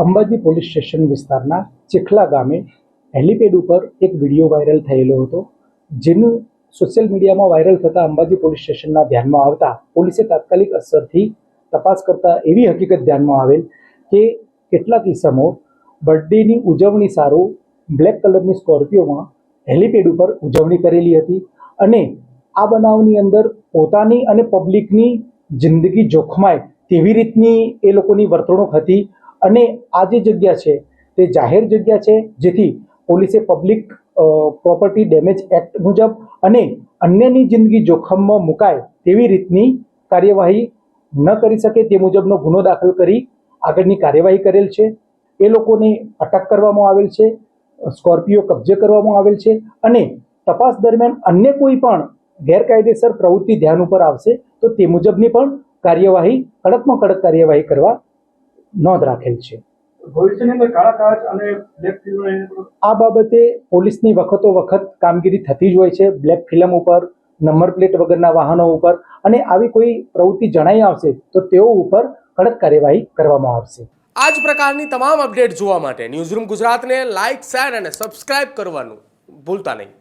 Ambaji police station વિસ્તારના ચેખલા ગામે helipad ઉપર એક વિડીયો વાયરલ થયેલો હતો, જેનું સોશિયલ મીડિયામાં વાયરલ થતાં અંબાજી પોલીસ સ્ટેશનના ધ્યાનમાં આવતા પોલીસે તાત્કાલિક અસરથી તપાસ કરતા એવી હકીકત ધ્યાનમાં આવેલ કે કેટલાક ઇસમો બર્થડેની ઉજવણી સારું બ્લેક કલરની સ્કોર્પિયોમાં હેલીપેડ ઉપર ઉજવણી કરેલી હતી અને આ બનાવની અંદર પોતાની અને પબ્લિકની જિંદગી જોખમાય તેવી રીતની એ લોકોની વર્તણૂક હતી અને આ જે જગ્યા છે તે જાહેર જગ્યા છે, જેથી પોલીસે પબ્લિક પ્રોપર્ટી ડેમેજ એક્ટ મુજબ અને અન્યની જિંદગી જોખમમાં મુકાય તેવી રીતની કાર્યવાહી ન કરી શકે તે મુજબનો ગુનો દાખલ કરી આગળની કાર્યવાહી કરેલ છે. એ લોકોને અટક કરવામાં આવેલ છે, સ્કોર્પિયો કબજે કરવામાં આવેલ છે અને તપાસ દરમિયાન અન્ય કોઈ પણ ગેરકાયદેસર પ્રવૃત્તિ ધ્યાન ઉપર આવશે તો તે મુજબની પણ કાર્યવાહી કડકમાં કડક કાર્યવાહી કરવા નોંધ રાખેલ છે. ભવિષ્યની અંદર કાળા કાચ અને બ્લેક ફિલ્મ આ બાબતે પોલીસની વખતો વખત કામગીરી થતી જ હોય છે. બ્લેક ફિલ્મ ઉપર, નંબર પ્લેટ વગરના વાહનો ઉપર અને આવી કોઈ પ્રવૃત્તિ જણાઈ આવશે તો તેઓ ઉપર કડક કાર્યવાહી કરવામાં આવશે. આ જ પ્રકારની તમામ અપડેટ જોવા માટે ન્યૂઝરૂમ ગુજરાતને લાઇક, શેર અને સબસ્ક્રાઇબ કરવાનું ભૂલતા નહીં.